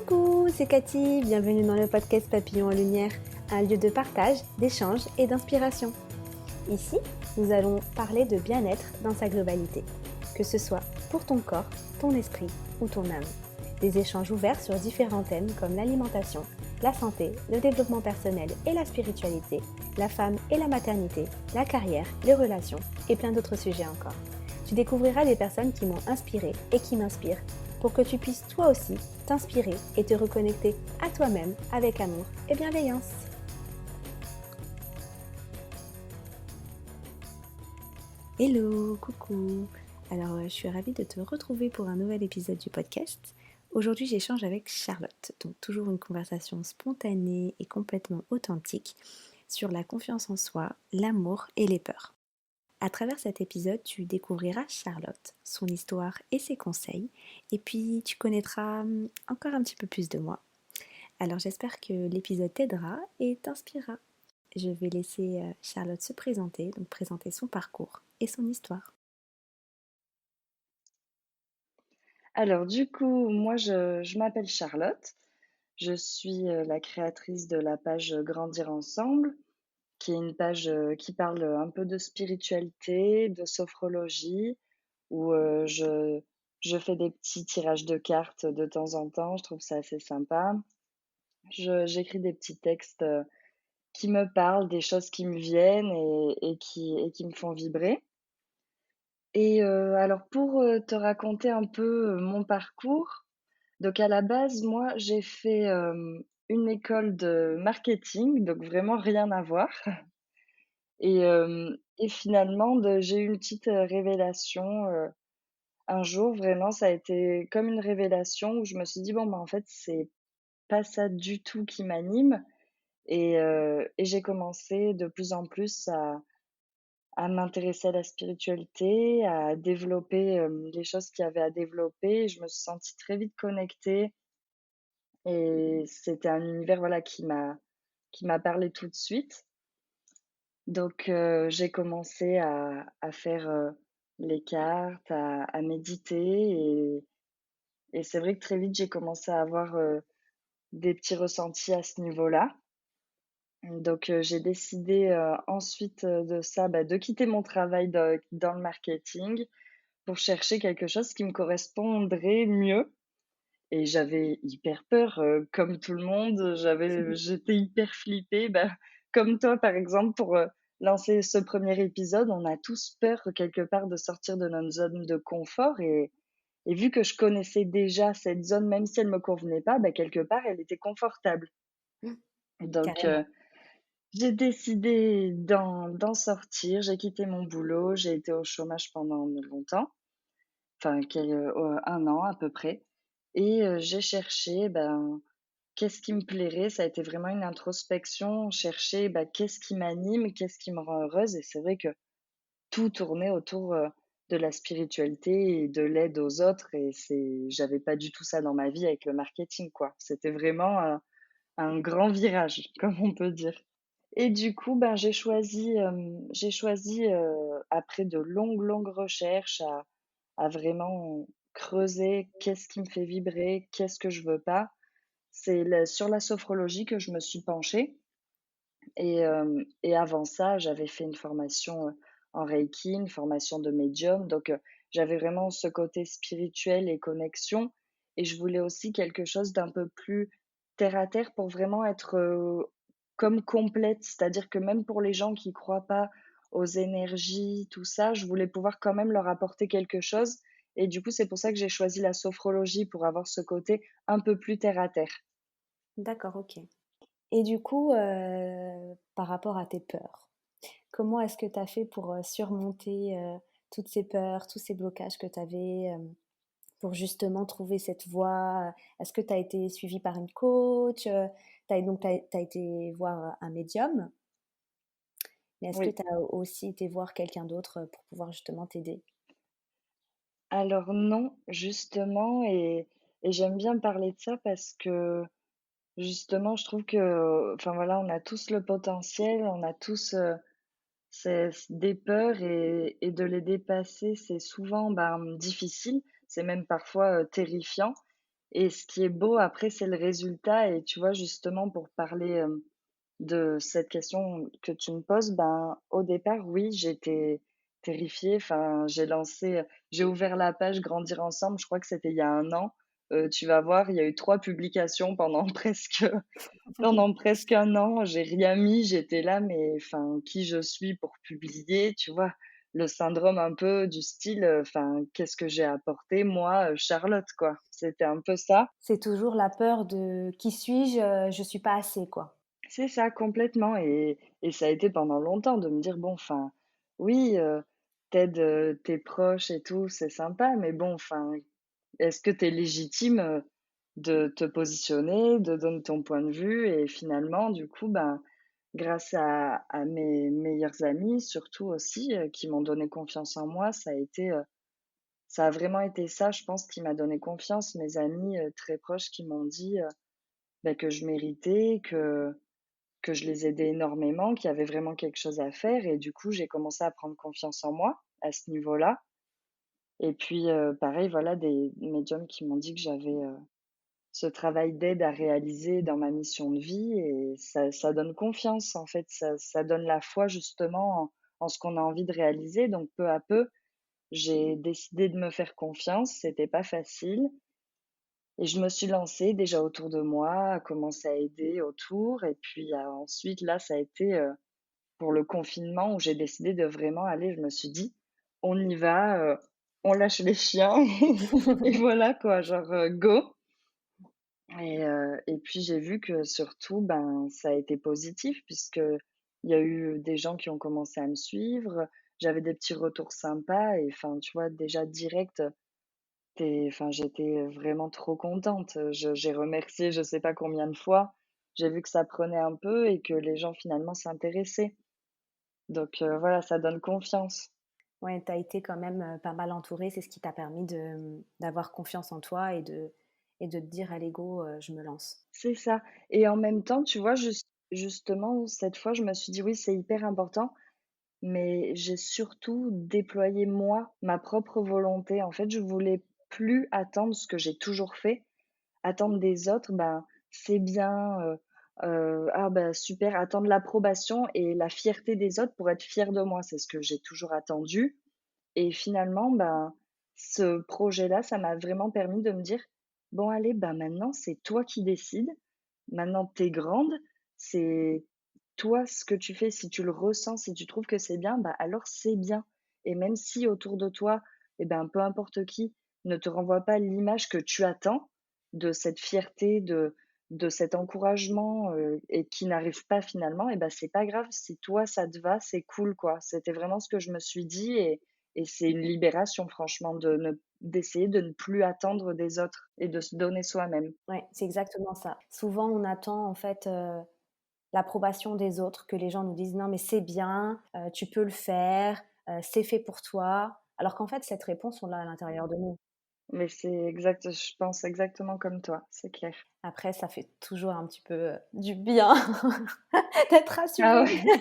Coucou, c'est Cathy, bienvenue dans le podcast Papillon en Lumière, un lieu de partage, d'échange et d'inspiration. Ici, nous allons parler de bien-être dans sa globalité, que ce soit pour ton corps, ton esprit ou ton âme. Des échanges ouverts sur différents thèmes comme l'alimentation, la santé, le développement personnel et la spiritualité, la femme et la maternité, la carrière, les relations et plein d'autres sujets encore. Tu découvriras des personnes qui m'ont inspirée et qui m'inspirent pour que tu puisses toi aussi t'inspirer et te reconnecter à toi-même avec amour et bienveillance. Hello, coucou. Alors, je suis ravie de te retrouver pour un nouvel épisode du podcast. Aujourd'hui, j'échange avec Charlotte, donc toujours une conversation spontanée et complètement authentique sur la confiance en soi, l'amour et les peurs. À travers cet épisode, tu découvriras Charlotte, son histoire et ses conseils, et puis tu connaîtras encore un petit peu plus de moi. Alors j'espère que l'épisode t'aidera et t'inspirera. Je vais laisser Charlotte se présenter, donc présenter son parcours et son histoire. Alors du coup, moi je m'appelle Charlotte. Je suis la créatrice de la page Grandir ensemble, qui est une page qui parle un peu de spiritualité, de sophrologie, où je fais des petits tirages de cartes de temps en temps. Je trouve ça assez sympa. J'écris des petits textes qui me parlent, des choses qui me viennent et qui me font vibrer. Et alors pour te raconter un peu mon parcours. Donc à la base, moi, j'ai fait, une école de marketing, donc vraiment rien à voir et finalement j'ai eu une petite, révélation, un jour vraiment ça a été comme une révélation où je me suis dit: «Bon, bah, en fait, c'est pas ça du tout qui m'anime» et j'ai commencé de plus en plus à m'intéresser à la spiritualité, à développer, les choses qu'il y avait à développer. Je me suis sentie très vite connectée. Et c'était un univers, voilà, qui m'a parlé tout de suite. Donc j'ai commencé à faire, les cartes, à méditer et c'est vrai que très vite, j'ai commencé à avoir, des petits ressentis à ce niveau-là. Donc j'ai décidé, ensuite, de ça, bah, de quitter mon travail dans le marketing pour chercher quelque chose qui me correspondrait mieux. Et j'avais hyper peur, comme tout le monde, j'étais hyper flippée, bah, comme toi, par exemple, pour, lancer ce premier épisode. On a tous peur, quelque part, de sortir de notre zone de confort et vu que je connaissais déjà cette zone, même si elle me convenait pas, bah, quelque part, elle était confortable. Donc Carrément. j'ai décidé d'en sortir. J'ai quitté mon boulot, j'ai été au chômage pendant longtemps, enfin 1 an à peu près et j'ai cherché, ben, qu'est-ce qui me plairait? Ça a été vraiment une introspection, chercher, bah, qu'est-ce qui m'anime, qu'est-ce qui me rend heureuse et c'est vrai que tout tournait autour, de la spiritualité et de l'aide aux autres et j'avais pas du tout ça dans ma vie avec le marketing, quoi. C'était vraiment un grand virage, comme on peut dire. Et du coup, ben, j'ai choisi, après de longues, longues recherches à vraiment creuser qu'est-ce qui me fait vibrer, qu'est-ce que je veux pas. C'est sur la sophrologie que je me suis penchée et avant ça, j'avais fait une formation, en reiki, une formation de médium donc j'avais vraiment ce côté spirituel et connexion et je voulais aussi quelque chose d'un peu plus terre à terre pour vraiment être, comme complète. C'est-à-dire que même pour les gens qui croient pas aux énergies, tout ça, je voulais pouvoir quand même leur apporter quelque chose et du coup, c'est pour ça que j'ai choisi la sophrologie pour avoir ce côté un peu plus terre à terre. D'accord, ok. Et du coup, par rapport à tes peurs, comment est-ce que tu as fait pour surmonter toutes ces peurs, tous ces blocages que tu avais pour justement trouver cette voie? Est-ce que tu as été suivie par une coach? Tu as été voir un médium, mais est-ce que Oui. tu as aussi été voir quelqu'un d'autre pour pouvoir justement t'aider? Alors non, justement et j'aime bien parler de ça parce que, justement, je trouve que, enfin, voilà, on a tous le potentiel, on a tous, des peurs et de les dépasser, c'est souvent, ben, difficile, c'est même parfois, terrifiant et ce qui est beau après, c'est le résultat et tu vois, justement pour parler, de cette question que tu me poses, ben, au départ, oui, j'étais terrifiée. Enfin, j'ai ouvert la page Grandir ensemble, je crois que c'était il y a 1 an. Tu vas voir, il y a eu 3 publications pendant presque 1 an. J'ai rien mis, j'étais là, mais enfin, qui je suis pour publier, tu vois? Le syndrome un peu du style, enfin, qu'est-ce que j'ai apporté moi, Charlotte, quoi? C'était un peu ça. C'est toujours la peur de: «Qui suis-je? Je suis pas assez», quoi. C'est ça, complètement et ça a été pendant longtemps de me dire: «Bon, enfin, oui, tu tes proches et tout, c'est sympa, mais bon, enfin, est-ce que tu es légitime, de te positionner, de donner ton point de vue?» Et finalement, du coup, ben, grâce à mes meilleurs amis, surtout aussi, qui m'ont donné confiance en moi, ça a vraiment été ça, je pense, qui m'a donné confiance. Mes amis, très proches qui m'ont dit, bah, que je méritais, que je les aidais énormément, qu'il y avait vraiment quelque chose à faire et du coup, j'ai commencé à prendre confiance en moi à ce niveau-là et puis, pareil, voilà, des médiums qui m'ont dit que j'avais, ce travail d'aide à réaliser dans ma mission de vie et ça donne confiance, en fait, ça donne la foi justement en ce qu'on a envie de réaliser donc peu à peu, j'ai décidé de me faire confiance, c'était pas facile et je me suis lancée déjà autour de moi, à commencer à aider autour et puis, ensuite là, ça a été, pour le confinement où j'ai décidé de vraiment aller, je me suis dit: «On y va, on lâche les chiens et voilà quoi, genre, go» et puis j'ai vu que surtout, ben, ça a été positif puisque il y a eu des gens qui ont commencé à me suivre. J'avais des petits retours sympas et enfin, tu vois, déjà direct, j'étais vraiment trop contente. J'ai remercié je sais pas combien de fois. J'ai vu que ça prenait un peu et que les gens finalement s'intéressaient. Donc voilà, ça donne confiance. Ouais, tu as été quand même, pas mal entourée, c'est ce qui t'a permis de, d'avoir confiance en toi et de te dire: «Allez go, je me lance». C'est ça et en même temps, tu vois, justement, cette fois, je me suis dit: «Oui, c'est hyper important», mais j'ai surtout déployé moi, ma propre volonté. En fait, je voulais plus attendre ce que j'ai toujours fait. Attendre des autres, ben, c'est bien, ah bah, super, attendre l'approbation et la fierté des autres pour être fière de moi. C'est ce que j'ai toujours attendu et finalement, ben, ce projet-là, ça m'a vraiment permis de me dire: «Bon allez, ben, maintenant c'est toi qui décides. Maintenant tu es grande, c'est toi ce que tu fais, si tu le ressens, si tu trouves que c'est bien, bah, alors c'est bien et même si autour de toi et ben, peu importe qui ne te renvoie pas l'image que tu attends de cette fierté, de cet encouragement, et qui n'arrive pas finalement et ben c'est pas grave. Si toi ça te va, c'est cool, quoi. C'était vraiment ce que je me suis dit et c'est une libération franchement d'essayer de ne plus attendre des autres et de se donner soi-même. Ouais, c'est exactement ça. Souvent, on attend en fait, l'approbation des autres, que les gens nous disent: «Non mais c'est bien, tu peux le faire, c'est fait pour toi», alors qu'en fait cette réponse on l'a à l'intérieur de nous. Mais c'est exact, je pense exactement comme toi, c'est clair. Après ça fait toujours un petit peu, du bien d'être Ah rassuré. ouais.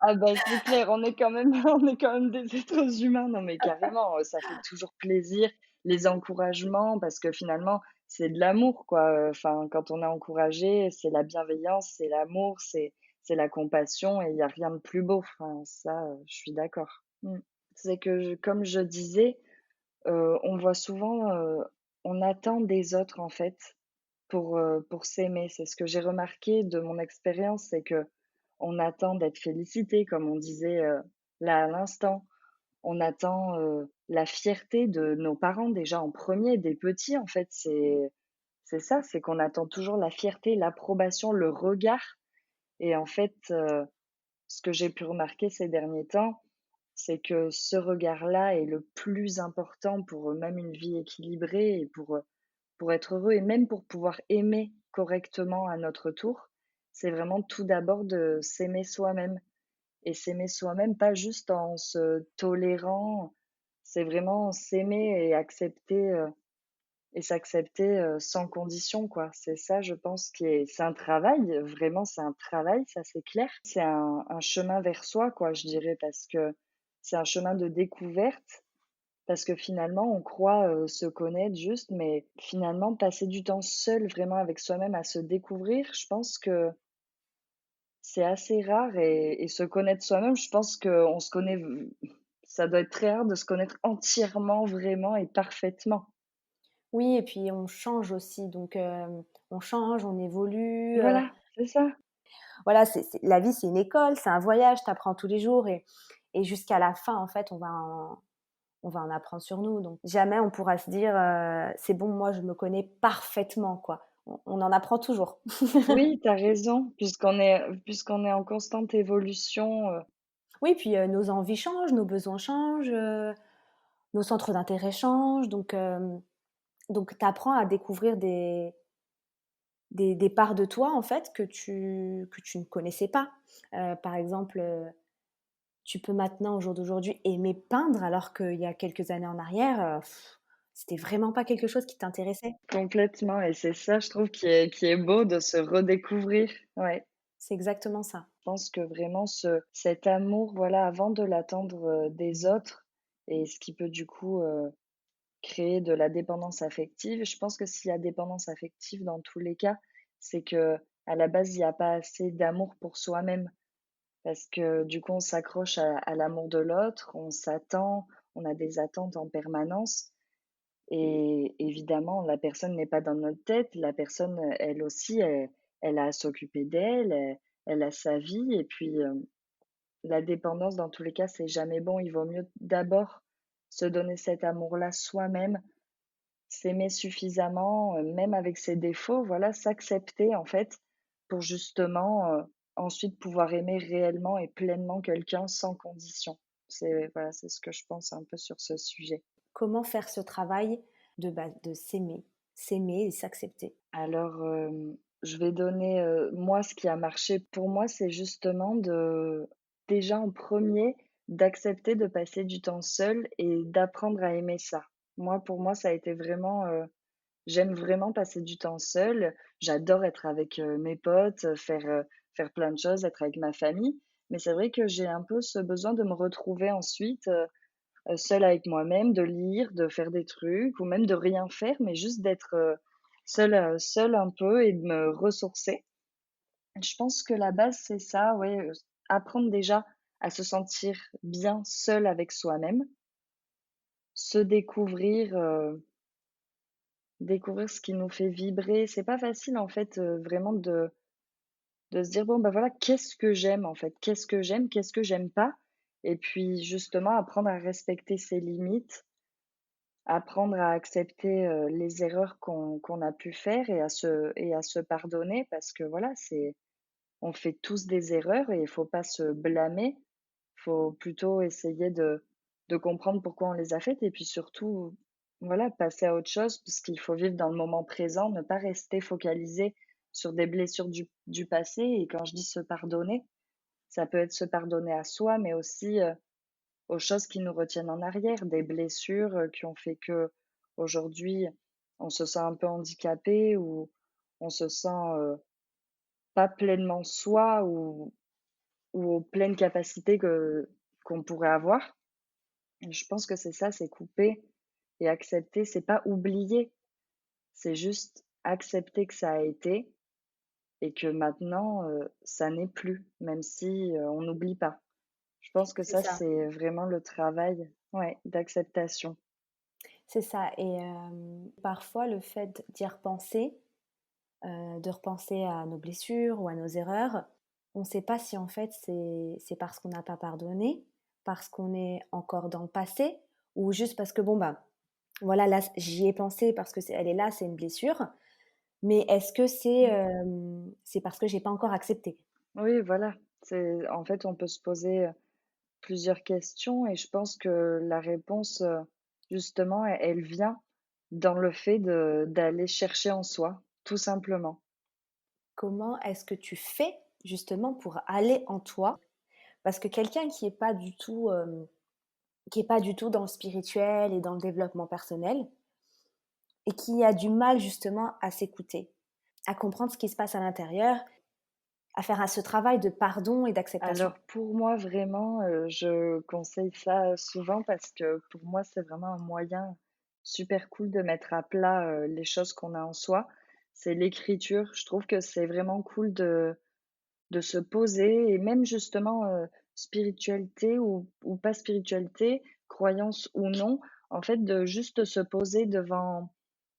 Ah bah, c'est clair, on est quand même on est quand même des êtres humains. Non, mais carrément, ça fait toujours plaisir, les encouragements, parce que finalement, c'est de l'amour, quoi, enfin, quand on est encouragé, c'est la bienveillance, c'est l'amour, c'est la compassion et il y a rien de plus beau. Enfin, ça, je suis d'accord. Mmh. C'est que comme je disais, on voit souvent, on attend des autres, en fait, pour s'aimer. C'est ce que j'ai remarqué de mon expérience, c'est que on attend d'être félicité, comme on disait, là, à l'instant. On attend, la fierté de nos parents déjà en premier, des petits, en fait. C'est ça, c'est qu'on attend toujours la fierté, l'approbation, le regard et en fait, ce que j'ai pu remarquer ces derniers temps, c'est que ce regard-là est le plus important pour, même une vie équilibrée et pour être heureux et même pour pouvoir aimer correctement à notre tour, c'est vraiment tout d'abord de s'aimer soi-même et s'aimer soi-même, pas juste en se tolérant, c'est vraiment s'aimer et accepter, et s'accepter, sans condition, quoi. C'est ça, je pense, qui est c'est un travail, vraiment, c'est un travail, ça, c'est clair. C'est un chemin vers soi, quoi, je dirais, parce que c'est un chemin de découverte Parce que finalement, on croit, se connaître juste, mais finalement, passer du temps seul, vraiment avec soi-même, à se découvrir, je pense que c'est assez rare et se connaître soi-même, je pense qu'on se connaît v ça doit être très rare de se connaître entièrement, vraiment et parfaitement. Oui et puis on change aussi donc on change, on évolue, Voilà, c'est ça. voilà, c'est la vie, c'est une école, c'est un voyage, tu apprends tous les jours et jusqu'à la fin, en fait, on va en apprendre sur nous donc jamais on pourra se dire, «C'est bon, moi, je me connais parfaitement», quoi. On en apprend toujours. Oui, tu as raison, puisqu'on est en constante évolution, Oui, puis, nos envies changent, nos besoins changent, nos centres d'intérêt changent donc tu apprends à découvrir des parts de toi, en fait, que tu ne connaissais pas. Par exemple, tu peux maintenant, au jour d'aujourd'hui, aimer peindre alors qu'il y a quelques années en arrière, c'était vraiment pas quelque chose qui t'intéressait. complètement et c'est ça, je trouve, qui est beau de se redécouvrir. Ouais. C'est exactement ça. Je pense que vraiment cet amour, voilà, avant de l'attendre, des autres et ce qui peut du coup, créer de la dépendance affective. Je pense que s'il y a dépendance affective dans tous les cas, c'est que à la base, il y a pas assez d'amour pour soi-même. Parce que du coup, on s'accroche à l'amour de l'autre, on s'attend, on a des attentes en permanence et évidemment, la personne n'est pas dans notre tête. La personne, elle aussi, elle a à s'occuper d'elle, elle a sa vie et puis, la dépendance dans tous les cas, c'est jamais bon. Il vaut mieux d'abord se donner cet amour-là soi-même, s'aimer suffisamment, même avec ses défauts, voilà, s'accepter en fait pour justement, ensuite pouvoir aimer réellement et pleinement quelqu'un sans condition. C'est voilà, c'est ce que je pense un peu sur ce sujet. Comment faire ce travail de s'aimer et s'accepter? Alors, je vais donner, moi ce qui a marché pour moi, c'est justement de déjà en premier d'accepter de passer du temps seul et d'apprendre à aimer ça. Moi, pour moi, ça a été vraiment, j'aime vraiment passer du temps seule. J'adore être avec, mes potes, faire plein de choses, être avec ma famille. Mais c'est vrai que j'ai un peu ce besoin de me retrouver ensuite, seule avec moi-même, de lire, de faire des trucs ou même de rien faire, mais juste d'être, seule un peu et de me ressourcer. Je pense que la base, c'est ça, ouais, apprendre déjà à se sentir bien seule avec soi-même, se découvrir, découvrir ce qui nous fait vibrer. C'est pas facile en fait, vraiment de se dire: «Bon, bah, voilà, qu'est-ce que j'aime en fait? Qu'est-ce que j'aime? Qu'est-ce que j'aime pas?» et puis justement apprendre à respecter ses limites, apprendre à accepter, les erreurs qu'on a pu faire et à se pardonner parce que voilà, c'est on fait tous des erreurs et il faut pas se blâmer. Faut plutôt essayer de comprendre pourquoi on les a faites et puis surtout, voilà, passer à autre chose puisqu'il faut vivre dans le moment présent, ne pas rester focalisé sur des blessures du passé et quand je dis se pardonner, ça peut être se pardonner à soi, mais aussi, aux choses qui nous retiennent en arrière, des blessures, qui ont fait qu'aujourd'hui, on se sent un peu handicapé ou on se sent, pas pleinement soi ou aux pleines capacités qu'on pourrait avoir. Je pense que c'est ça, c'est couper et accepter. C'est pas oublier, c'est juste accepter que ça a été et que maintenant, ça n'est plus, même si, on n'oublie pas. Je pense que C'est ça, ça, c'est vraiment le travail, ouais, d'acceptation. c'est ça et parfois le fait d'y repenser, de repenser à nos blessures ou à nos erreurs, on ne sait pas si en fait c'est parce qu'on n'a pas pardonné, parce qu'on est encore dans le passé ou juste parce que bon, bah, voilà, là, j'y ai pensé parce que elle est là, c'est une blessure, mais est-ce que Mmh. c'est parce que j'ai pas encore accepté? Oui, voilà, c'est en fait, on peut se poser, plusieurs questions et je pense que la réponse, justement, elle vient dans le fait d'aller chercher en soi, tout simplement. Comment est-ce que tu fais justement pour aller en toi? Parce que quelqu'un qui est pas du tout dans le spirituel et dans le développement personnel et qui a du mal justement à s'écouter, à comprendre ce qui se passe à l'intérieur, à faire ce travail de pardon et d'acceptation? Alors pour moi vraiment, je conseille ça souvent parce que pour moi, c'est vraiment un moyen super cool de mettre à plat, les choses qu'on a en soi. C'est l'écriture. Je trouve que c'est vraiment cool de se poser et même justement, spiritualité ou pas spiritualité, croyance ou non, en fait, de juste se poser devant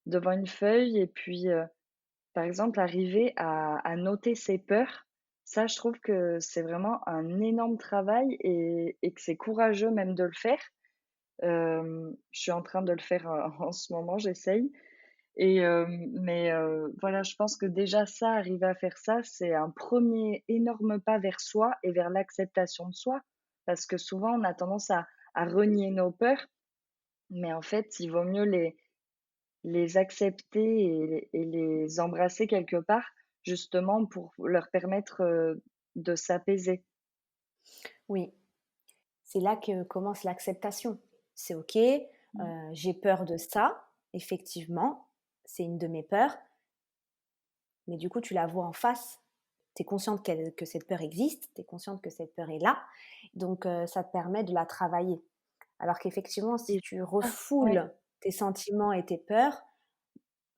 une feuille et puis, par exemple, arriver à noter ses peurs, ça, je trouve que c'est vraiment un énorme travail et que c'est courageux même de le faire. Je suis en train de le faire, en ce moment, j'essaye mais voilà, je pense que déjà ça, arriver à faire ça, c'est un premier énorme pas vers soi et vers l'acceptation de soi. Parce que souvent, on a tendance à renier nos peurs, mais en fait, il vaut mieux les accepter et les embrasser quelque part, justement pour leur permettre, de s'apaiser. Oui, c'est là que commence l'acceptation. C'est OK, Mmh. j'ai peur de ça, effectivement, c'est une de mes peurs, mais du coup, tu la vois en face. Tu es consciente que cette peur existe, tu es consciente que cette peur est là, donc ça te permet de la travailler. Alors qu'effectivement, si Et tu ah, ouais, refoules tes sentiments et tes peurs,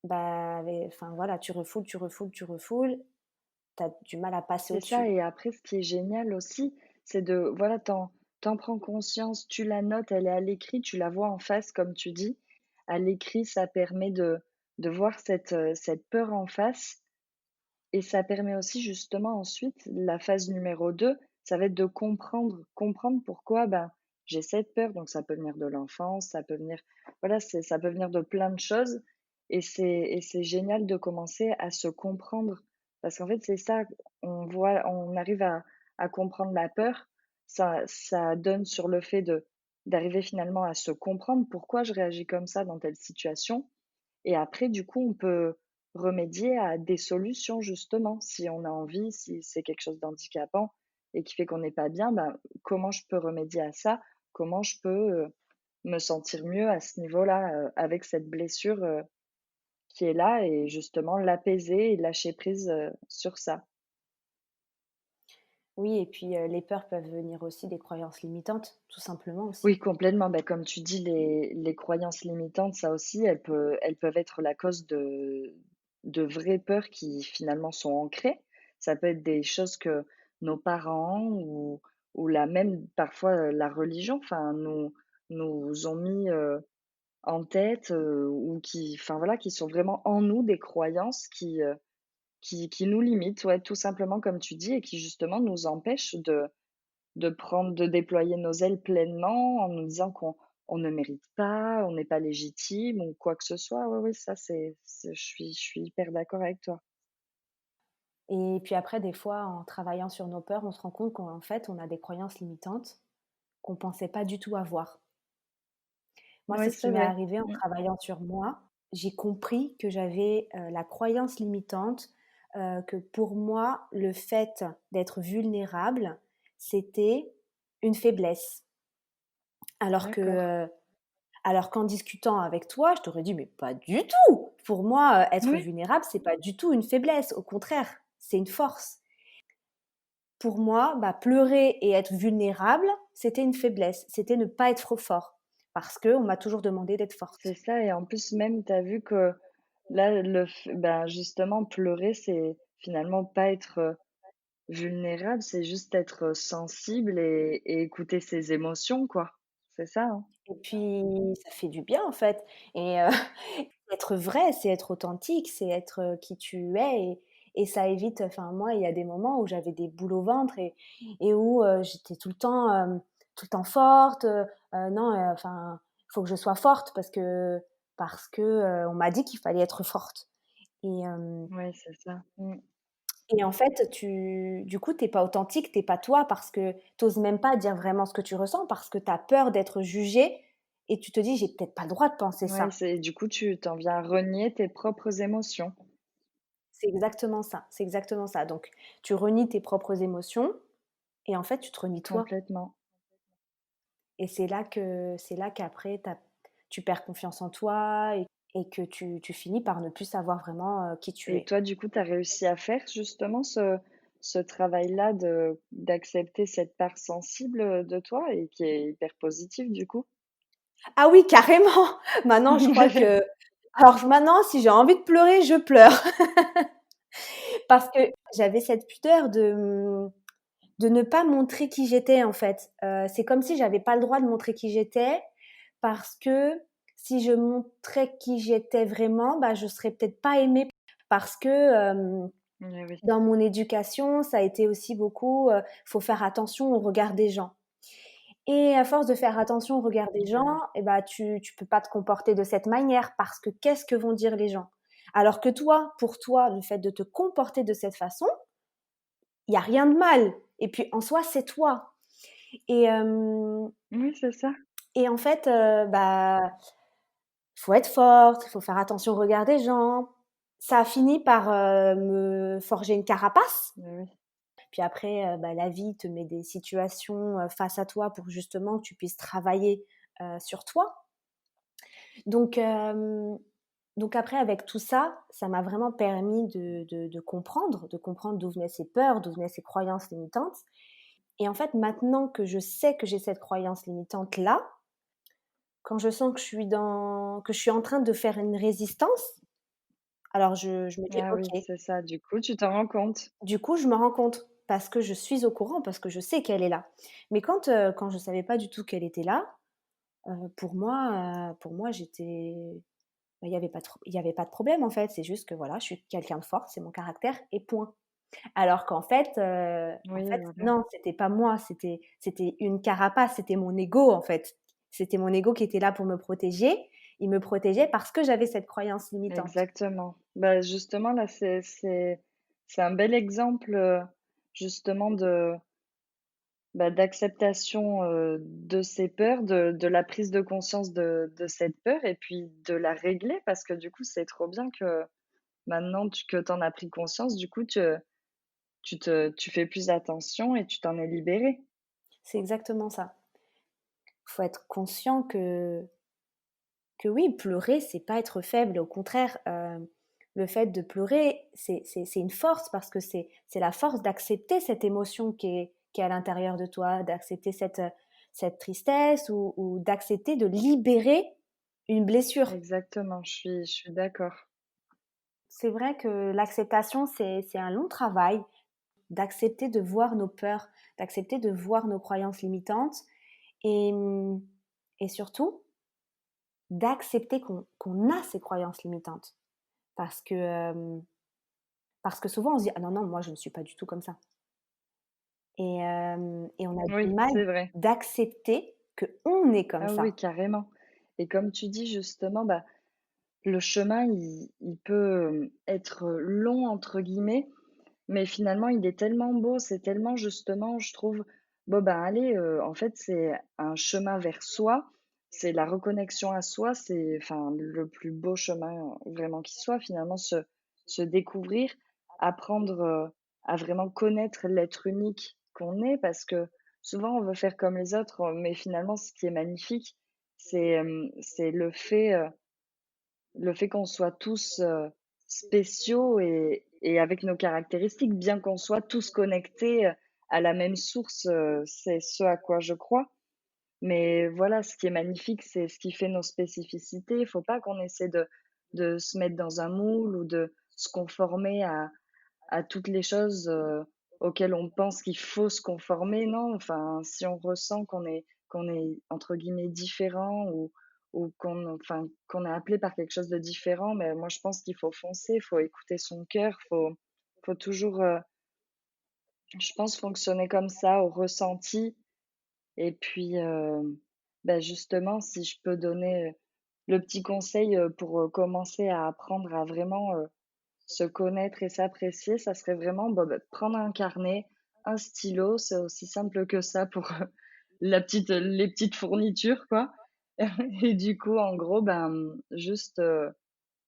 bah, enfin voilà, tu refoules, tu refoules, tu refoules, tu as du mal à passer c'est ça au-dessus. et après ce qui est génial aussi, c'est de voilà, t'en prends conscience, tu la notes, elle est à l'écrit, tu la vois en face comme tu dis. À l'écrit, ça permet de voir cette peur en face et ça permet aussi justement ensuite la phase numéro 2, ça va être de comprendre pourquoi, ben, j'ai cette peur. Donc ça peut venir de l'enfance, ça peut venir voilà, ça peut venir de plein de choses et c'est génial de commencer à se comprendre. Parce qu'en fait, c'est ça, on arrive à comprendre la peur, ça donne sur le fait d'arriver finalement à se comprendre. Pourquoi je réagis comme ça dans telle situation? Et après, du coup, on peut remédier à des solutions justement. Si on a envie, si c'est quelque chose d'handicapant et qui fait qu'on n'est pas bien, ben, comment je peux remédier à ça? Comment je peux, me sentir mieux à ce niveau-là, avec cette blessure, qui est là et justement l'apaiser et lâcher prise, sur ça? Oui et puis, les peurs peuvent venir aussi des croyances limitantes, tout simplement aussi. Oui, complètement. Bah, comme tu dis, les croyances limitantes, ça aussi, elles peuvent être la cause de vraies peurs qui finalement sont ancrées. Ça peut être des choses que nos parents ou la même parfois, la religion, enfin, nous ont mis, en tête, ou qui enfin voilà, qui sont vraiment en nous, des croyances qui nous limitent, ouais, tout simplement comme tu dis et qui justement nous empêchent de déployer nos ailes pleinement en nous disant qu'on ne mérite pas, on n'est pas légitime ou quoi que ce soit. Oui, oui, ça c'est je suis hyper d'accord avec toi. Et puis après des fois, en travaillant sur nos peurs, on se rend compte qu'en fait, on a des croyances limitantes qu'on pensait pas du tout avoir. Moi, Oui, c'est ce qui c'est m'est vrai. arrivé en Mmh. travaillant sur moi. J'ai compris que j'avais, la croyance limitante, que pour moi, le fait d'être vulnérable, c'était une faiblesse. Alors que, D'accord. alors qu'en discutant avec toi, je t'aurais dit: «Mais pas du tout! Pour moi, être Oui, vulnérable, c'est pas du tout une faiblesse, au contraire, c'est une force». Pour moi, bah, pleurer et être vulnérable, c'était une faiblesse, c'était ne pas être fort, parce qu'on m'a toujours demandé d'être c'est forte. ça et en plus même tu as vu que là le f ben, justement pleurer, c'est finalement pas être, vulnérable, c'est juste être, sensible et écouter ses émotions, quoi. C'est ça, hein? Et puis, ça fait du bien, en fait et être vrai, c'est être authentique, c'est être, qui tu es et ça évite enfin, moi, il y a des moments où j'avais des boules au ventre et où, j'étais tout le temps forte, non, enfin, il faut que je sois forte parce que, on m'a dit qu'il fallait être forte et hem Ouais, c'est ça. Mmh. et en fait, du coup, tu es pas authentique, tu es pas toi parce que tu oses même pas dire vraiment ce que tu ressens parce que tu as peur d'être jugée et tu te dis: «J'ai peut-être pas le droit de penser Ouais, ça». c'est du coup, tu t'en viens à renier tes propres émotions. C'est exactement ça, c'est exactement ça. Donc tu renies tes propres émotions et en fait, tu te renies toi Complètement. et c'est là qu'après tu perds confiance en toi et que tu finis par ne plus savoir vraiment, qui tu Et es. toi, du coup, tu as réussi à faire justement ce travail-là de d'accepter cette part sensible, de toi et qui est hyper positive du coup? Ah oui, carrément! Maintenant, je crois que alors maintenant, si j'ai envie de pleurer, je pleure parce que j'avais cette pudeur de ne pas montrer qui j'étais, en fait. C'est comme si j'avais pas le droit de montrer qui j'étais parce que si je montrais qui j'étais vraiment, bah, je serais peut-être pas aimée parce que, Eh oui, dans mon éducation, ça a été aussi beaucoup, faut faire attention au regard des gens. Et à force de faire attention au regard des eh gens, oui. et bah, tu peux pas te comporter de cette manière parce que qu'est-ce que vont dire les gens? Alors que toi, pour toi, le fait de te comporter de cette façon, il y a rien de mal. Et puis en soi, c'est toi. Et Oui, c'est ça. et en fait, bah, faut être forte, il faut faire attention au regard des gens. Ça a fini par, me forger une carapace. Eh oui. Puis après, bah, la vie te met des situations, face à toi pour justement que tu puisses travailler, sur toi. Donc, donc après avec tout ça, ça m'a vraiment permis de comprendre d'où venaient ces peurs, d'où venaient ces croyances limitantes. Et en fait, maintenant que je sais que j'ai cette croyance limitante-là, quand je sens que je suis en train de faire une résistance, alors je me dis: Ah oui, «OK». c'est ça. Du coup, tu t'en rends compte? Du coup, je me rends compte parce que je suis au courant, parce que je sais qu'elle est là. Mais quand je savais pas du tout qu'elle était là, pour moi, j'étais bah, il y avait pas de problème, en fait. C'est juste que, voilà, je suis quelqu'un de forte, c'est mon caractère et point. Alors qu'en Oui, fait, voilà. non, c'était pas moi, c'était une carapace, c'était mon ego, en fait. C'était mon ego qui était là pour me protéger. Il me protégeait parce que j'avais cette croyance limitante. Exactement. Bah, justement, là, c'est un bel exemple, justement d'acceptation, de ces peurs, de la prise de conscience de cette peur et puis de la régler parce que du coup, c'est trop bien que maintenant que tu en as pris conscience, du coup, tu fais plus attention et tu t'en es libéré. C'est exactement ça. Faut être conscient que oui, pleurer, c'est pas être faible. Au contraire, le fait de pleurer, c'est une force parce que c'est la force d'accepter cette émotion qui est à l'intérieur de toi, d'accepter cette tristesse ou d'accepter de libérer une blessure. Exactement, je suis d'accord. C'est vrai que l'acceptation, c'est un long travail d'accepter de voir nos peurs, d'accepter de voir nos croyances limitantes et, et surtout d'accepter qu'on a ces croyances limitantes. Parce que, parce que souvent on se dit: «Ah non, non, moi je ne suis pas du tout comme ça» et on a du Oui, mal c'est vrai. d'accepter qu'on est comme Ah oui, ça. carrément et comme tu dis justement, bah, le chemin, il peut, être «long» entre guillemets, mais finalement, il est tellement beau, c'est tellement justement, je trouve, bon, ben, allez, en fait, c'est un chemin vers soi, c'est la reconnexion à soi, c'est enfin le plus beau chemin vraiment qui soit finalement, se découvrir, apprendre, à vraiment connaître l'être unique qu'on est parce que souvent on veut faire comme les autres, mais finalement ce qui est magnifique, c'est le fait qu'on soit tous, spéciaux et avec nos caractéristiques, bien qu'on soit tous connectés, à la même source, c'est ce à quoi je crois. Mais voilà, ce qui est magnifique, c'est ce qui fait nos spécificités. Il faut pas qu'on essaie de se mettre dans un moule ou de se conformer à toutes les choses, auxquelles on pense qu'il faut se conformer. Non, enfin, si on ressent qu'on est entre guillemets «différent» ou qu'on est appelé par quelque chose de différent, mais moi je pense qu'il faut foncer, il faut écouter son cœur, faut toujours, je pense fonctionner comme ça, au ressenti et puis, justement si je peux donner, le petit conseil, pour, commencer à apprendre à vraiment, se connaître et s'apprécier, ça serait vraiment, prendre un carnet, un stylo, c'est aussi simple que ça pour, les petites fournitures, quoi. Et du coup, en gros, juste,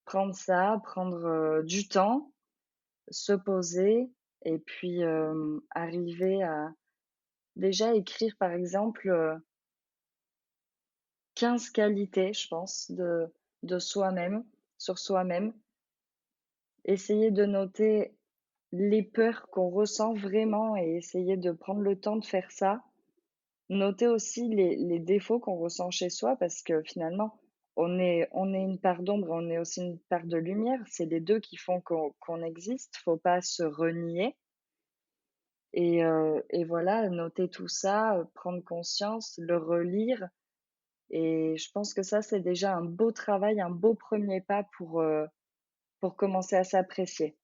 prendre ça, prendre, du temps, se poser et puis, arriver à déjà écrire, par exemple, 15 qualités, je pense, de soi-même, sur soi-même. Essayer de noter les peurs qu'on ressent vraiment et essayer de prendre le temps de faire ça. Noter aussi les défauts qu'on ressent chez soi parce que finalement, on est une part d'ombre et on est aussi une part de lumière. C'est les 2 qui font qu'on existe. Faut pas se renier et voilà, noter tout ça, prendre conscience, le relire et je pense que ça, c'est déjà un beau travail, un beau premier pas pour commencer à s'apprécier.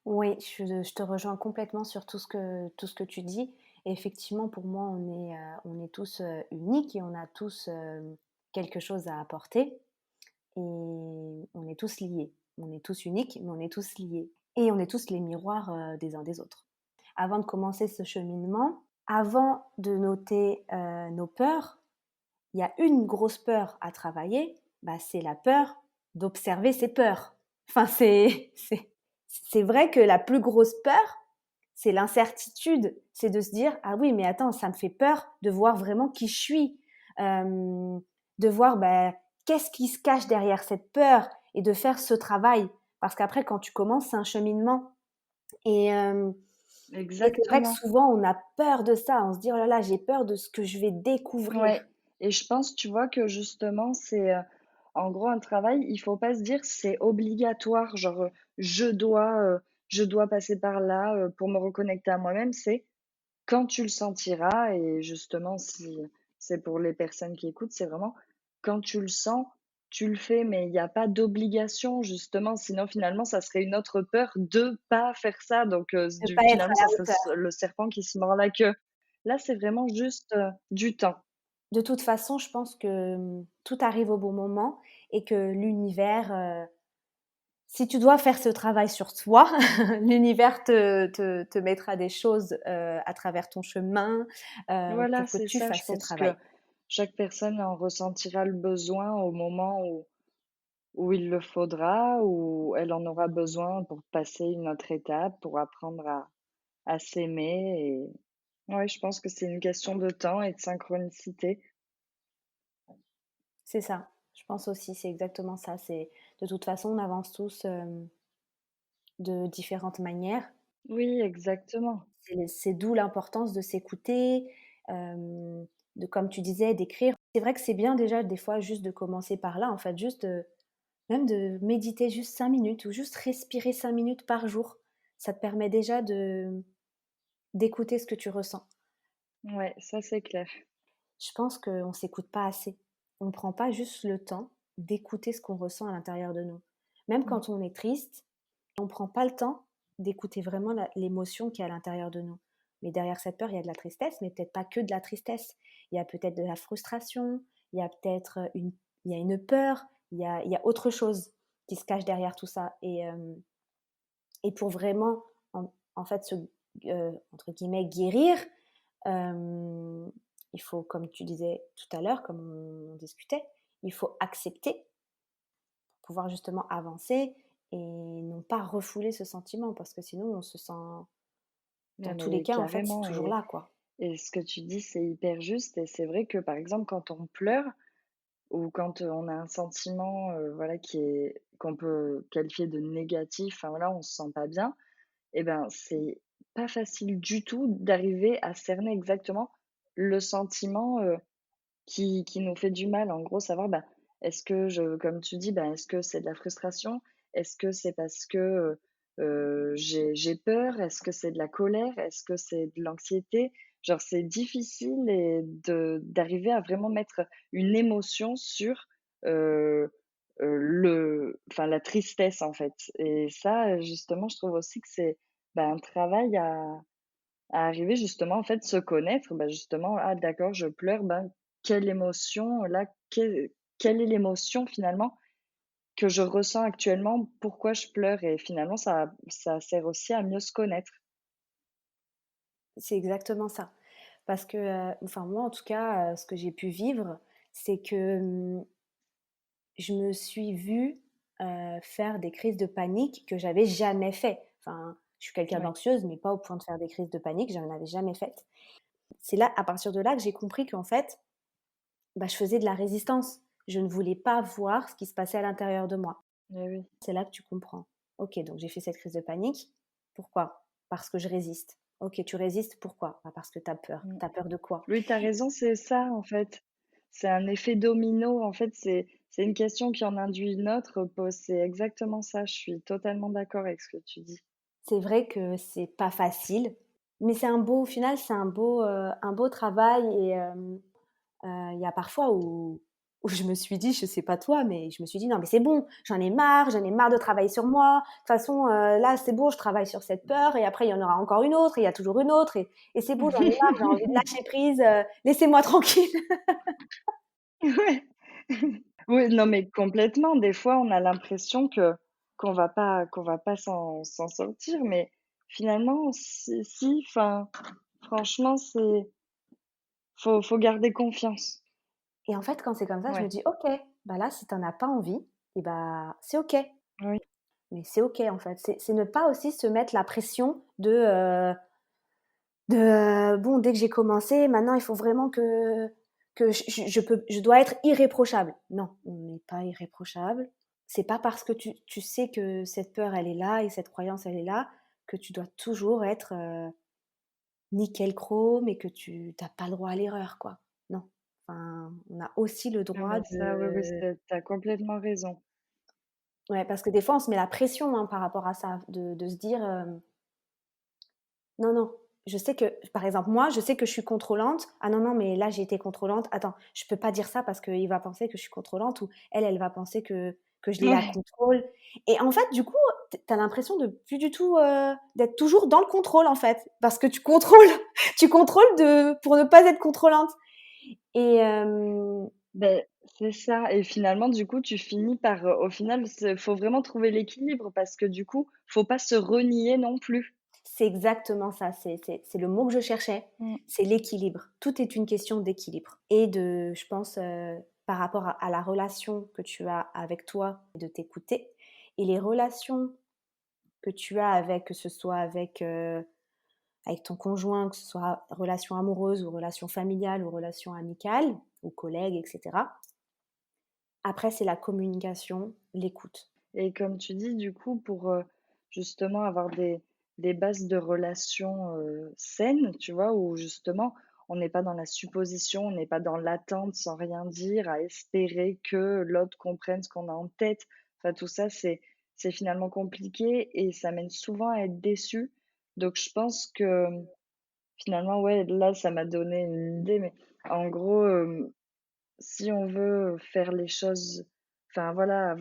Oui, je te rejoins complètement sur tout ce que tu dis. Et effectivement, pour moi, on est tous uniques et on a tous quelque chose à apporter. Et on est tous liés. On est tous uniques, mais on est tous liés. Et on est tous les miroirs des uns des autres. Avant de commencer ce cheminement, avant de noter nos peurs, il y a une grosse peur à travailler, bah, c'est la peur d'observer ses peurs. Enfin, c'est vrai que la plus grosse peur, c'est l'incertitude. C'est de se dire, ah oui, mais attends, ça me fait peur de voir vraiment qui je suis, de voir bah, qu'est-ce qui se cache derrière cette peur et de faire ce travail. Parce qu'après, quand tu commences, c'est un cheminement. Et, euh, et c'est vrai que Exactement. souvent, on a peur de ça. On se dit, oh là là, j'ai peur de ce que je vais découvrir. Ouais et je pense, tu vois, que justement, c'est, en gros, un travail, il faut pas se dire: «C'est obligatoire», genre, je dois passer par là, pour me reconnecter à moi-même». C'est quand tu le sentiras et justement, si c'est pour les personnes qui écoutent, c'est vraiment quand tu le sens, tu le fais, mais il y a pas d'obligation, justement, sinon, finalement, ça serait une autre peur de pas faire ça, donc Ne du pas être finalement, à ça la serait hauteur. le serpent qui se mord la queue. Là, c'est vraiment juste, du temps. De toute façon, je pense que tout arrive au bon moment et que l'univers, si tu dois faire ce travail sur toi, l'univers te mettra des choses à travers ton chemin Voilà, pour que c'est tu ça. Je fasses ce pense que travail. chaque personne en ressentira le besoin au moment où il le faudra, où elle en aura besoin pour passer une autre étape, pour apprendre à s'aimer. Et ouais, je pense que c'est une question de temps et de synchronicité. C'est ça. Je pense aussi, c'est exactement ça. C'est de toute façon, on avance tous de différentes manières. Oui, exactement. C'est d'où l'importance de s'écouter, de comme tu disais, d'écrire. C'est vrai que c'est bien déjà des fois juste de commencer par là, en fait, juste même de méditer juste 5 minutes ou juste respirer 5 minutes par jour. Ça te permet déjà d'écouter ce que tu ressens. Ouais, ça c'est clair. Je pense qu'on ne s'écoute pas assez. On ne prend pas juste le temps d'écouter ce qu'on ressent à l'intérieur de nous. Même Mmh. quand on est triste, on ne prend pas le temps d'écouter vraiment l'émotion qui est à l'intérieur de nous. Mais derrière cette peur, il y a de la tristesse, mais peut-être pas que de la tristesse. Il y a peut-être de la frustration, il y a peut-être il y a une peur, il y a autre chose qui se cache derrière tout ça. Et pour vraiment, en fait, entre guillemets, guérir, euh, il faut, comme tu disais tout à l'heure, comme on discutait, il faut accepter pour pouvoir justement avancer et non pas refouler ce sentiment parce que sinon on se sent, Non dans tous les mais cas, en fait, c'est carrément toujours là, quoi. et ce que tu dis, c'est hyper juste et c'est vrai que, par exemple, quand on pleure ou quand, on a un sentiment, voilà, qui est qu'on peut qualifier de négatif, enfin voilà, on se sent pas bien et ben, c'est pas facile du tout d'arriver à cerner exactement le sentiment, qui nous fait du mal. En gros, savoir, bah, est-ce que je comme tu dis, bah, est-ce que c'est de la frustration? Est-ce que c'est parce que, j'ai peur? Est-ce que c'est de la colère? Est-ce que c'est de l'anxiété? Genre, c'est difficile et d'arriver à vraiment mettre une émotion sur, heu la tristesse, en fait et ça, justement, je trouve aussi que c'est, bah, un travail à arriver justement, en fait, se connaître, bah, justement, ah d'accord, je pleure, ben, quelle émotion là, quelle est l'émotion finalement que je ressens actuellement? Pourquoi je pleure? Et finalement ça sert aussi à mieux se connaître. C'est exactement ça. Parce que, enfin moi en tout cas, ce que j'ai pu vivre, c'est que je me suis vue faire des crises de panique que j'avais jamais fait. Enfin, je suis quelqu'un Ouais. d'anxieuse, mais pas au point de faire des crises de panique, j'en avais jamais faites. C'est là, à partir de là, que j'ai compris qu'en fait, bah, je faisais de la résistance. Je ne voulais pas voir ce qui se passait à l'intérieur de moi. Eh oui. C'est là que tu comprends. Ok, donc j'ai fait cette crise de panique. Pourquoi? Parce que je résiste. OK, tu résistes, pourquoi? Bah, parce que tu as peur. Mmh. Tu as peur de quoi? Oui, tu as raison, c'est ça, en fait. C'est un effet domino, en fait, c'est une question qui en induit une autre, c'est exactement ça. Je suis totalement d'accord avec ce que tu dis. C'est vrai que c'est pas facile, mais c'est un beau au final, c'est un beau travail et il y a parfois où je me suis dit, je sais pas toi, mais je me suis dit: «Non mais c'est bon, j'en ai marre de travailler sur moi. De toute façon, là c'est bon, je travaille sur cette peur et après il y en aura encore une autre et il y a toujours une autre et c'est bon, j'en ai marre, j'ai envie de lâcher prise, laissez-moi tranquille». Ouais. Oui, non, mais complètement. Des fois, on a l'impression que qu'on va pas s'en sortir, mais finalement, si, enfin, franchement, faut garder confiance. Et en fait, quand c'est comme ça, je me Ouais, dis: «OK, bah là, si tu en as pas envie et bah, c'est OK». oui. Mais c'est OK en fait. C'est ne pas aussi se mettre la pression de, bon, dès que j'ai commencé, maintenant il faut vraiment que je dois être irréprochable. Non, on n'est pas irréprochable. C'est pas parce que tu sais que cette peur elle est là et cette croyance elle est là, que tu dois toujours être, nickel chrome et que tu tu pas le droit à l'erreur quoi. Non. Enfin, on a aussi le Non, droit mais ça, oui, oui, de tu complètement raison. ouais, parce que des fois on se met la pression, hein, par rapport à ça, de se dire, non, non. Je sais que, par exemple, moi, je sais que je suis contrôlante. Ah non, non, mais là, j'ai été contrôlante. Attends, je peux pas dire ça parce qu'il va penser que je suis contrôlante ou elle va penser que je la Ouais. contrôle. Et en fait, du coup, tu as l'impression de plus du tout, d'être toujours dans le contrôle, en fait. Parce que tu contrôles, tu contrôles pour ne pas être contrôlante. Et Beh, c'est ça et finalement, du coup, tu finis par, au final, faut vraiment trouver l'équilibre parce que, du coup, faut pas se renier non plus. c'est exactement ça. C'est le mot que je cherchais. Mmh. C'est l'équilibre. Tout est une question d'équilibre. Et de, je pense, par rapport à la relation que tu as avec toi, de t'écouter. Et les relations que tu as avec, que ce soit avec, avec ton conjoint, que ce soit relation amoureuse ou relation familiale ou relation amicale ou collègue, etc. Après, c'est la communication, l'écoute. Et comme tu dis, du coup, pour, justement avoir des bases de relations, saines, tu vois? Où justement, on n'est pas dans la supposition, on n'est pas dans l'attente sans rien dire, à espérer que l'autre comprenne ce qu'on a en tête. Enfin, tout ça, c'est finalement compliqué et ça mène souvent à être déçu. Donc je pense que, finalement, ouais, là, ça m'a donné une idée, mais en gros, si on veut faire les choses, enfin voilà,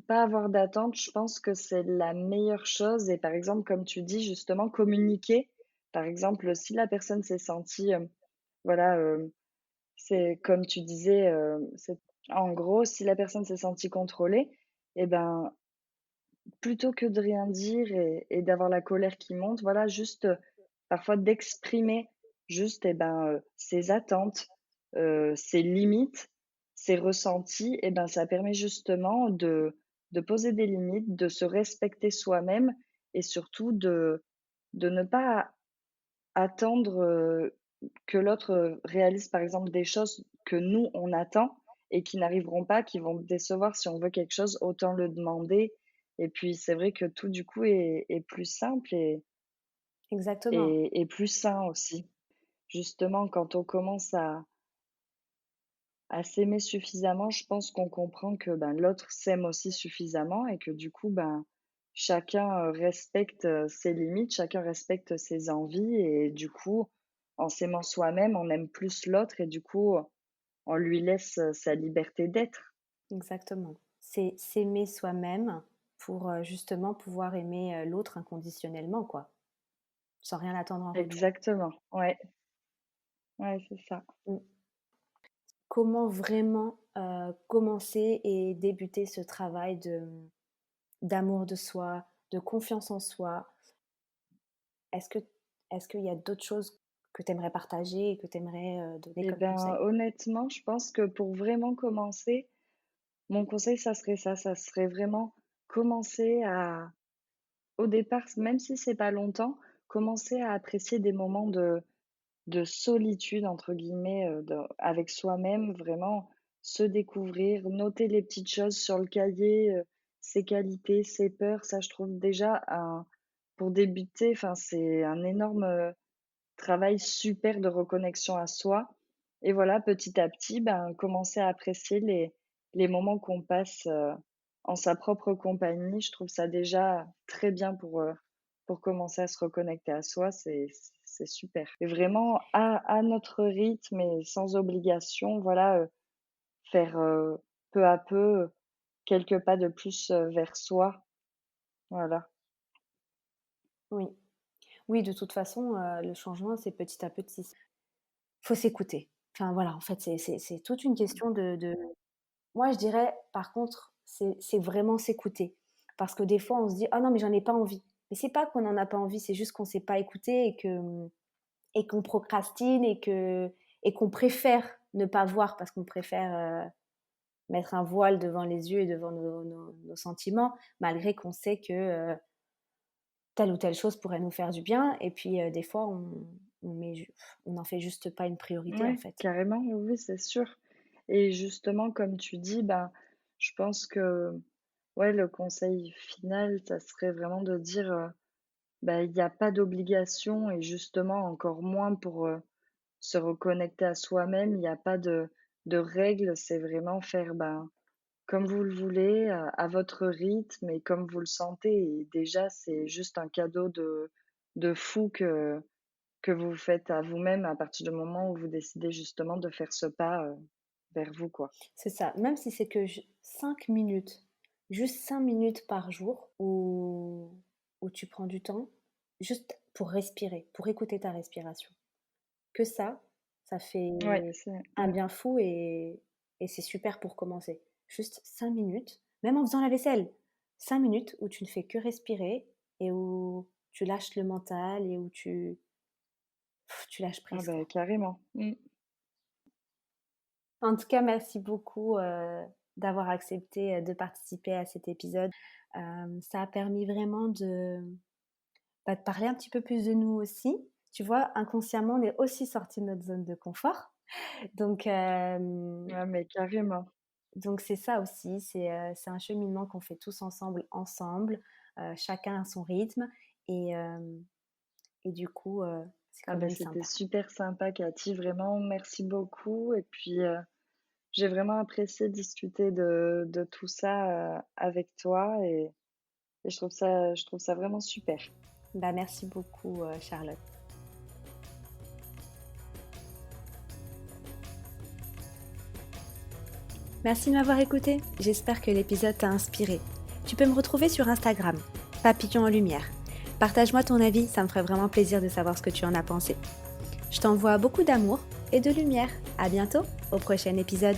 pas avoir d'attente, je pense que c'est la meilleure chose et par exemple, comme tu dis justement, communiquer. Par exemple, si la personne s'est sentie, voilà, c'est comme tu disais, c'est en gros, si la personne s'est sentie contrôlée et ben, plutôt que de rien dire et d'avoir la colère qui monte, voilà, juste, parfois d'exprimer juste et ben, ses attentes, ses limites, ses ressentis et ben, ça permet justement de poser des limites, de se respecter soi-même et surtout de ne pas attendre, que l'autre, réalise par exemple des choses que nous on attend et qui n'arriveront pas, qui vont décevoir. Si on veut quelque chose, autant le demander et puis c'est vrai que tout du coup est plus simple Exactement. et plus sain aussi. Justement, quand on commence à s'aimer suffisamment, je pense qu'on comprend que, ben, l'autre s'aime aussi suffisamment et que du coup, ben, chacun, respecte, ses limites, chacun respecte ses envies et du coup, en s'aimant soi-même, on aime plus l'autre et du coup, on lui laisse, sa liberté d'être. Exactement. C'est s'aimer soi-même pour, justement pouvoir aimer, l'autre inconditionnellement, quoi, sans rien attendre en retour. Exactement, ouais, ouais, c'est ça. Mmh. Comment vraiment, commencer et débuter ce travail d'amour de soi, de confiance en soi? Est-ce que est-ce qu'il y a d'autres choses que tu aimerais partager et que tu aimerais, donner Et comme ben, conseil? honnêtement, je pense que pour vraiment commencer, mon conseil, ça serait vraiment commencer à au départ, même si c'est pas longtemps, commencer à apprécier des moments de «solitude» entre guillemets, avec soi-même, vraiment se découvrir, noter les petites choses sur le cahier, ses qualités, ses peurs. Ça, je trouve déjà un pour débuter, enfin, c'est un énorme, travail super de reconnexion à soi et voilà, petit à petit, ben, commencer à apprécier les moments qu'on passe, en sa propre compagnie. Je trouve ça déjà très bien pour commencer à se reconnecter à soi, c'est super et vraiment à notre rythme et sans obligation, voilà, faire, peu à peu, quelques pas de plus, vers soi, voilà. Oui. Oui, de toute façon, le changement, c'est petit à petit. Faut s'écouter. Enfin voilà, en fait, c'est toute une question de moi, je dirais, par contre, c'est vraiment s'écouter. Parce que des fois, on se dit: «Ah non, mais j'en ai pas envie». Mais c'est pas qu'on en a pas envie, c'est juste qu'on s'est pas écouté et qu'on procrastine et qu'on préfère ne pas voir parce qu'on préfère, mettre un voile devant les yeux et devant nos sentiments, malgré qu'on sait que, telle ou telle chose pourrait nous faire du bien et puis, des fois on n'en fait juste pas une priorité, en Ouais, fait. carrément, oui, oui, c'est sûr et justement, comme tu dis, ben, je pense que, ouais, le conseil final, ça serait vraiment de dire, bah, il y a pas d'obligation et justement encore moins pour, se reconnecter à soi-même, il y a pas de règles, c'est vraiment faire, ben, comme vous le voulez, à votre rythme et comme vous le sentez et déjà, c'est juste un cadeau de fou que vous faites à vous-même à partir du moment où vous décidez justement de faire ce pas, vers vous, quoi. C'est ça, même si c'est que j 5 minutes, juste 5 minutes par jour où tu prends du temps juste pour respirer, pour écouter ta respiration. Que ça fait Ouais, c'est un ouais. bien fou et c'est super pour commencer. Juste 5 minutes, même en faisant la vaisselle, 5 minutes où tu ne fais que respirer et où tu lâches le mental et où tu lâches Ah prise, bah, quoi. carrément. Mmh. En tout cas, merci beaucoup, d'avoir accepté, de participer à cet épisode. Ça a permis vraiment de parler un petit peu plus de nous aussi. Tu vois, inconsciemment, on est aussi sorti de notre zone de confort. Donc, Ah mais carrément. donc c'est ça aussi, c'est un cheminement qu'on fait tous ensemble, chacun à son rythme et hem et du coup, c'est Ah quand bah, même c'était sympa. super sympa Cathy, vraiment merci beaucoup et puis, j'ai vraiment apprécié discuter de tout ça, avec toi et je trouve ça vraiment super. Bah, merci beaucoup, Charlotte. Merci de m'avoir écouté. J'espère que l'épisode t'a inspiré. Tu peux me retrouver sur Instagram, Papillon en Lumière. Partage-moi ton avis, ça me ferait vraiment plaisir de savoir ce que tu en as pensé. Je t'envoie beaucoup d'amour et de lumière. À bientôt au prochain épisode.